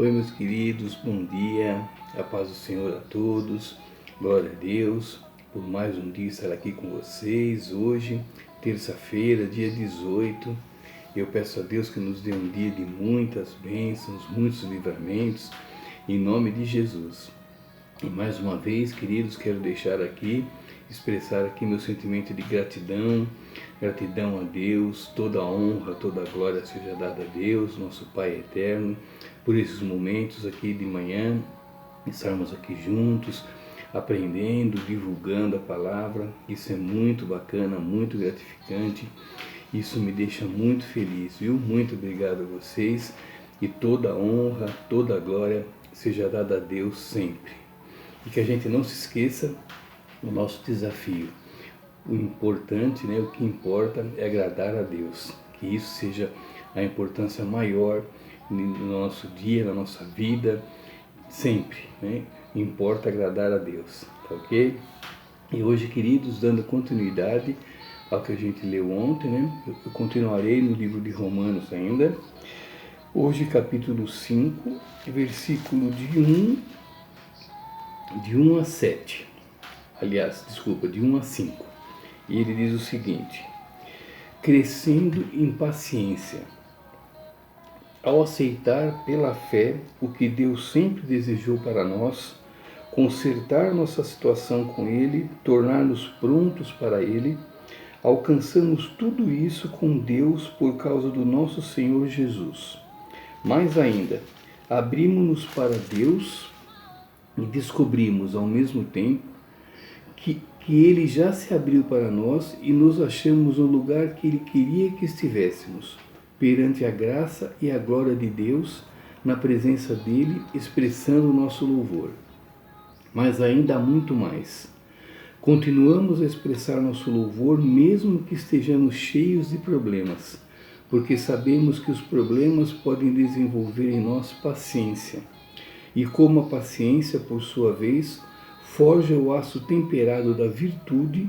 Oi, meus queridos, bom dia, a paz do Senhor a todos, glória a Deus, por mais um dia estar aqui com vocês, hoje, terça-feira, dia 18, eu peço a Deus que nos dê um dia de muitas bênçãos, muitos livramentos, em nome de Jesus. E mais uma vez, queridos, quero expressar aqui meu sentimento de gratidão a Deus, toda a honra, toda a glória seja dada a Deus, nosso Pai eterno, por esses momentos aqui de manhã, estarmos aqui juntos, aprendendo, divulgando a palavra. Isso é muito bacana, muito gratificante, isso me deixa muito feliz, viu? Muito obrigado a vocês e toda a honra, toda a glória seja dada a Deus sempre. E que a gente não se esqueça do nosso desafio. O importante, o que importa é agradar a Deus. Que isso seja a importância maior no nosso dia, na nossa vida, sempre, Importa agradar a Deus, tá ok? E hoje, queridos, dando continuidade ao que a gente leu ontem, eu continuarei no livro de Romanos ainda. Hoje, capítulo 5, versículo de 1 a 7. De 1 a 5. E ele diz o seguinte: crescendo em paciência, ao aceitar pela fé o que Deus sempre desejou para nós, consertar nossa situação com Ele, tornar-nos prontos para Ele, alcançamos tudo isso com Deus por causa do nosso Senhor Jesus. Mais ainda, abrimos-nos para Deus e descobrimos ao mesmo tempo que Ele já se abriu para nós e nos achamos no lugar que Ele queria que estivéssemos, perante a graça e a glória de Deus, na presença dEle, expressando o nosso louvor. Mas ainda há muito mais. Continuamos a expressar nosso louvor mesmo que estejamos cheios de problemas, porque sabemos que os problemas podem desenvolver em nós paciência. E como a paciência, por sua vez, forja o aço temperado da virtude,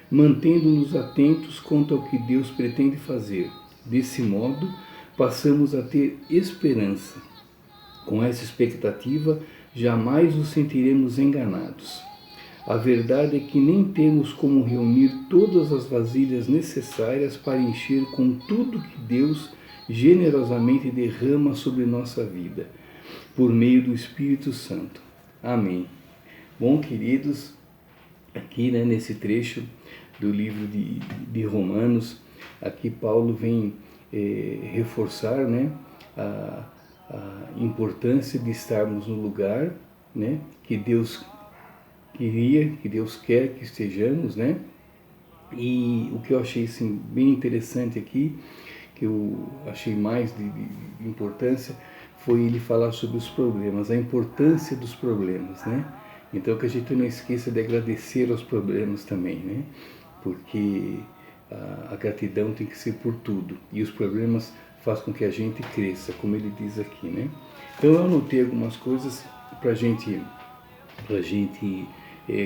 mantendo-nos atentos quanto ao que Deus pretende fazer. Desse modo, passamos a ter esperança. Com essa expectativa, jamais nos sentiremos enganados. A verdade é que nem temos como reunir todas as vasilhas necessárias para encher com tudo que Deus generosamente derrama sobre nossa vida, por meio do Espírito Santo. Amém. Bom, queridos, aqui nesse trecho do livro de Romanos, aqui Paulo vem reforçar a importância de estarmos no lugar que Deus queria, que Deus quer que estejamos, E o que eu achei assim, bem interessante aqui, que eu achei mais de importância, foi ele falar sobre os problemas, a importância dos problemas, Então que a gente não esqueça de agradecer aos problemas também, Porque a gratidão tem que ser por tudo, e os problemas fazem com que a gente cresça, como ele diz aqui, Então eu anotei algumas coisas para a gente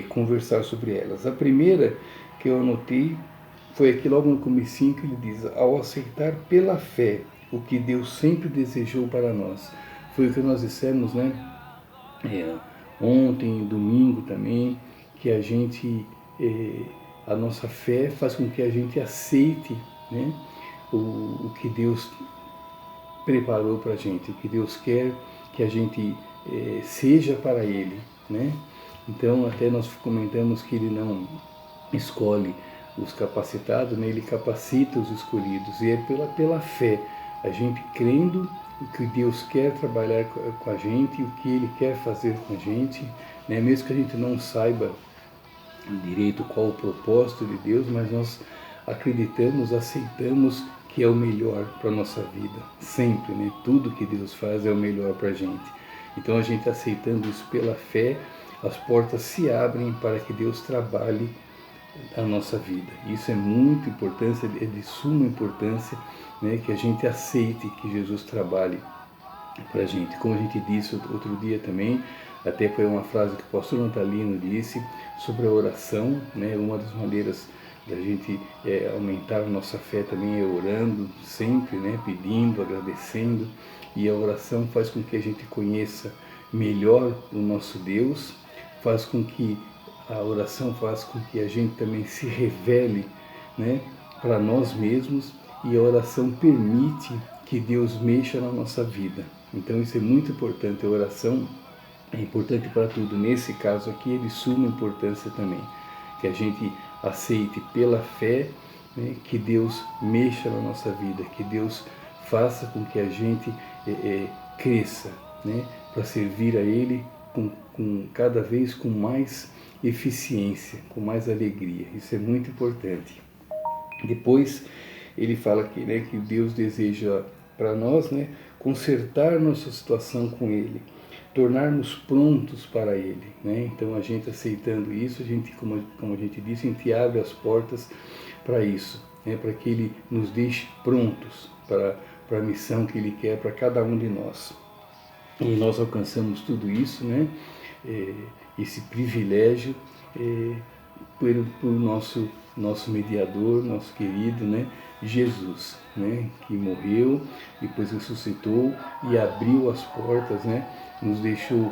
conversar sobre elas. A primeira que eu anotei foi aqui logo no comecinho que ele diz: ao aceitar pela fé o que Deus sempre desejou para nós. Foi o que nós dissemos, ontem, domingo também, que a gente, a nossa fé faz com que a gente aceite, o que Deus preparou para a gente, o que Deus quer que a gente seja para Ele, Então, até nós comentamos que Ele não escolhe os capacitados, Ele capacita os escolhidos, e é pela fé, a gente crendo o que Deus quer trabalhar com a gente, o que Ele quer fazer com a gente, mesmo que a gente não saiba direito qual o propósito de Deus, mas nós acreditamos, aceitamos que é o melhor para a nossa vida, sempre, Tudo que Deus faz é o melhor para a gente. Então, a gente aceitando isso pela fé, as portas se abrem para que Deus trabalhe a nossa vida. Isso é muito importante, é de suma importância, que a gente aceite que Jesus trabalhe para a gente. Como a gente disse outro dia também, até foi uma frase que o pastor Natalino disse sobre a oração, Uma das maneiras da gente aumentar a nossa fé também é orando sempre, pedindo, agradecendo. E a oração faz com que a gente conheça melhor o nosso Deus, faz com que a oração faz com que a gente também se revele, né, para nós mesmos, e a oração permite que Deus mexa na nossa vida. Então isso é muito importante. A oração é importante para tudo. Nesse caso aqui, é de suma importância também, que a gente aceite pela fé, né, que Deus mexa na nossa vida, que Deus faça com que a gente cresça, né, para servir a Ele com cada vez com mais eficiência, com mais alegria. Isso é muito importante. Depois ele fala aqui, né, que Deus deseja para nós, né, consertar nossa situação com Ele, tornarmos prontos para Ele, né? Então a gente aceitando isso, a gente, como a gente disse, a gente abre as portas para isso, né, para que Ele nos deixe prontos para a missão que Ele quer para cada um de nós. E nós alcançamos tudo isso, né, esse privilégio, por nosso mediador, nosso querido, né, Jesus, né, que morreu, depois ressuscitou e abriu as portas, né, nos deixou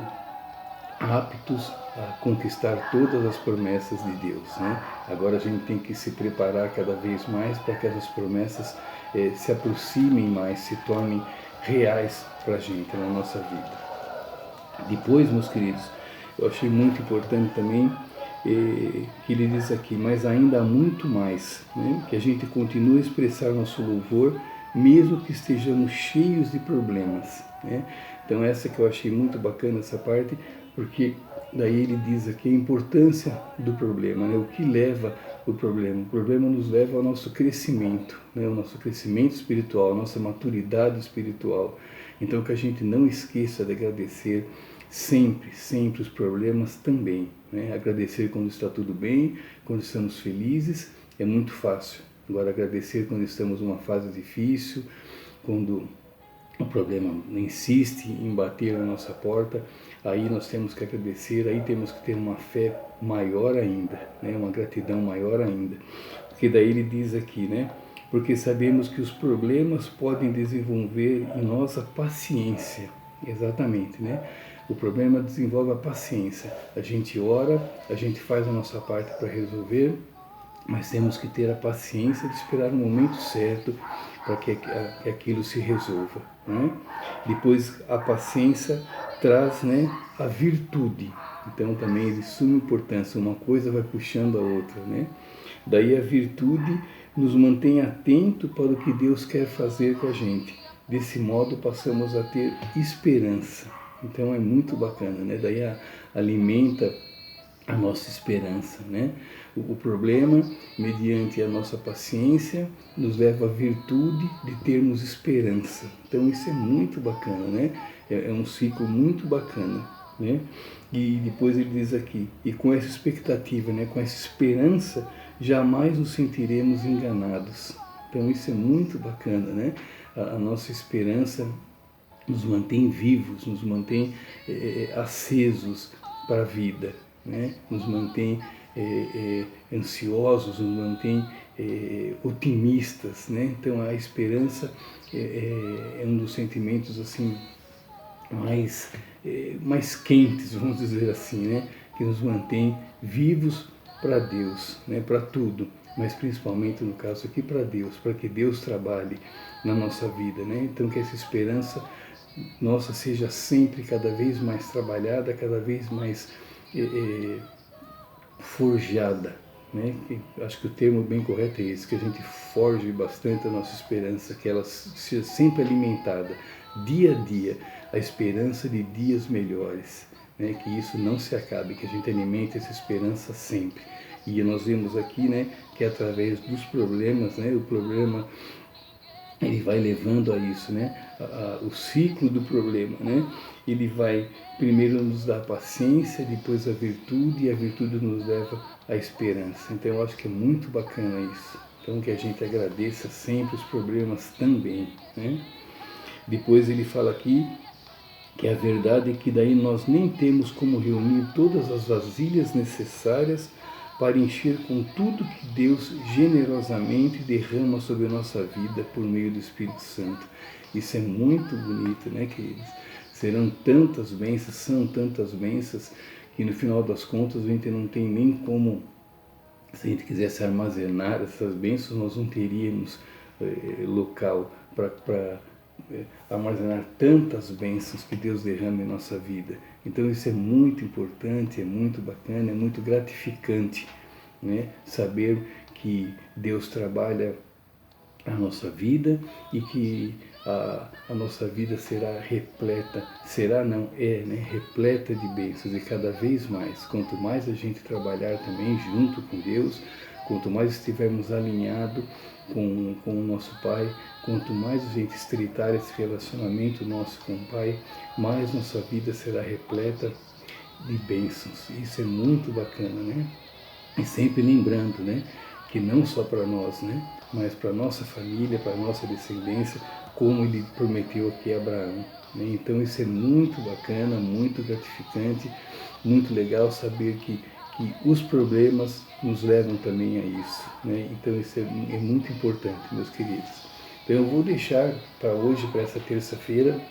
aptos a conquistar todas as promessas de Deus, né? Agora a gente tem que se preparar cada vez mais para que essas promessas se aproximem mais, se tornem reais para a gente, na nossa vida. Depois, meus queridos, eu achei muito importante também que ele diz aqui, mas ainda há muito mais, né? Que a gente continue a expressar nosso louvor, mesmo que estejamos cheios de problemas, né? Então essa que eu achei muito bacana, essa parte, porque daí ele diz aqui a importância do problema, né? O que leva o problema? O problema nos leva ao nosso crescimento, né? O nosso crescimento espiritual, a nossa maturidade espiritual. Então que a gente não esqueça de agradecer sempre, sempre os problemas também, né? Agradecer quando está tudo bem, quando estamos felizes, é muito fácil. Agora agradecer quando estamos numa fase difícil, quando o problema insiste em bater na nossa porta, aí nós temos que agradecer, aí temos que ter uma fé maior ainda, né? Uma gratidão maior ainda. Porque daí ele diz aqui, né? Porque sabemos que os problemas podem desenvolver em nós a paciência. Exatamente, né? O problema desenvolve a paciência. A gente ora, a gente faz a nossa parte para resolver, mas temos que ter a paciência de esperar o momento certo para que aquilo se resolva, né? Depois a paciência traz, né, a virtude. Então também é de suma importância, uma coisa vai puxando a outra, né? Daí a virtude nos mantém atento para o que Deus quer fazer com a gente. Desse modo passamos a ter esperança. Então é muito bacana, né? Daí alimenta a nossa esperança, né? O problema, mediante a nossa paciência, nos leva à virtude de termos esperança. Então isso é muito bacana, né? É um ciclo muito bacana, né? E depois ele diz aqui, e com essa expectativa, né? Com essa esperança, jamais nos sentiremos enganados. Então isso é muito bacana, né? A nossa esperança nos mantém vivos, nos mantém acesos para a vida, né? Nos mantém ansiosos, nos mantém otimistas, né? Então a esperança é um dos sentimentos assim mais quentes, vamos dizer assim, né? Que nos mantém vivos para Deus, né? Para tudo, mas principalmente no caso aqui para Deus, para que Deus trabalhe na nossa vida, né? Então que essa esperança nossa seja sempre cada vez mais trabalhada, cada vez mais forjada, né? Acho que o termo bem correto é esse, que a gente forje bastante a nossa esperança, que ela seja sempre alimentada, dia a dia, a esperança de dias melhores, né? Que isso não se acabe, que a gente alimente essa esperança sempre. E nós vemos aqui, né, que através dos problemas, né, o problema ele vai levando a isso, né? O ciclo do problema, né? Ele vai primeiro nos dar paciência, depois a virtude, e a virtude nos leva à esperança. Então eu acho que é muito bacana isso. Então que a gente agradeça sempre os problemas também, né? Depois ele fala aqui que a verdade é que daí nós nem temos como reunir todas as vasilhas necessárias para encher com tudo que Deus generosamente derrama sobre a nossa vida por meio do Espírito Santo. Isso é muito bonito, né, queridos? Serão tantas bênçãos, são tantas bênçãos, que no final das contas a gente não tem nem como, se a gente quisesse armazenar essas bênçãos, nós não teríamos local para armazenar tantas bênçãos que Deus derrama em nossa vida. Então isso é muito importante, é muito bacana, é muito gratificante, né? Saber que Deus trabalha a nossa vida e que a nossa vida será repleta, será não, é, né, repleta de bênçãos, e cada vez mais, quanto mais a gente trabalhar também junto com Deus, quanto mais estivermos alinhados com o nosso Pai, quanto mais a gente estreitar esse relacionamento nosso com o Pai, mais nossa vida será repleta de bênçãos. Isso é muito bacana, né? E sempre lembrando, né, que não só para nós, né, mas para nossa família, para nossa descendência, como ele prometeu aqui a Abraão, né? Então isso é muito bacana, muito gratificante, muito legal saber que os problemas nos levam também a isso, né? Então isso é muito importante, meus queridos. Então eu vou deixar para hoje, para essa terça-feira,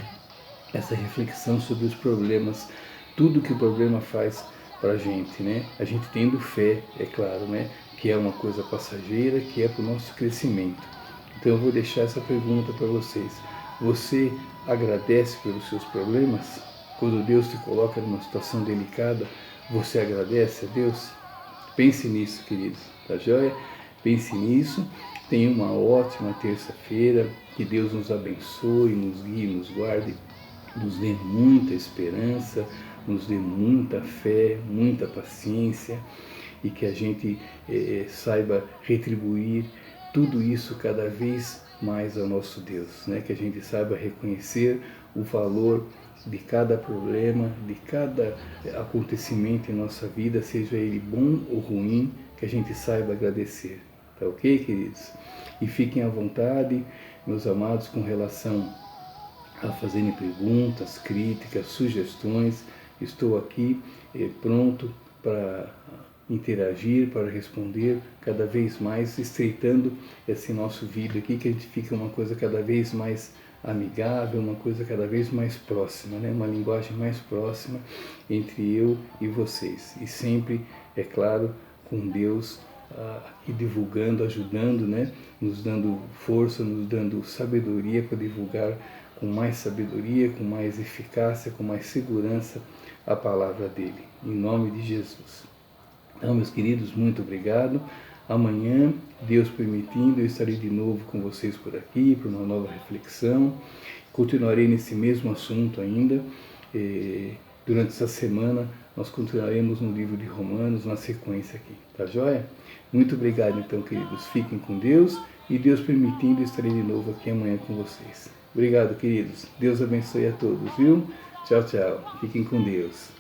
essa reflexão sobre os problemas, tudo que o problema faz para a gente, né? A gente tendo fé, é claro, né? Que é uma coisa passageira, que é para o nosso crescimento. Então eu vou deixar essa pergunta para vocês. Você agradece pelos seus problemas? Quando Deus te coloca numa situação delicada, você agradece a Deus? Pense nisso, queridos, tá joia? Pense nisso. Tenha uma ótima terça-feira. Que Deus nos abençoe, nos guie, nos guarde, nos dê muita esperança, nos dê muita fé, muita paciência, e que a gente saiba retribuir tudo isso cada vez mais ao nosso Deus, né? Que a gente saiba reconhecer o valor de cada problema, de cada acontecimento em nossa vida, seja ele bom ou ruim, que a gente saiba agradecer. Tá ok, queridos? E fiquem à vontade, meus amados, com relação a fazerem perguntas, críticas, sugestões. Estou aqui pronto para interagir, para responder, cada vez mais estreitando esse nosso vídeo aqui, que a gente fica uma coisa cada vez mais amigável, uma coisa cada vez mais próxima, né? Uma linguagem mais próxima entre eu e vocês. E sempre, é claro, com Deus aqui divulgando, ajudando, né? Nos dando força, nos dando sabedoria para divulgar com mais sabedoria, com mais eficácia, com mais segurança a palavra dele. Em nome de Jesus. Então, meus queridos, muito obrigado. Amanhã, Deus permitindo, eu estarei de novo com vocês por aqui, para uma nova reflexão. Continuarei nesse mesmo assunto ainda. Durante essa semana, nós continuaremos no livro de Romanos, na sequência aqui. Tá joia? Muito obrigado, então, queridos. Fiquem com Deus e, Deus permitindo, eu estarei de novo aqui amanhã com vocês. Obrigado, queridos. Deus abençoe a todos, viu? Tchau, tchau. Fiquem com Deus.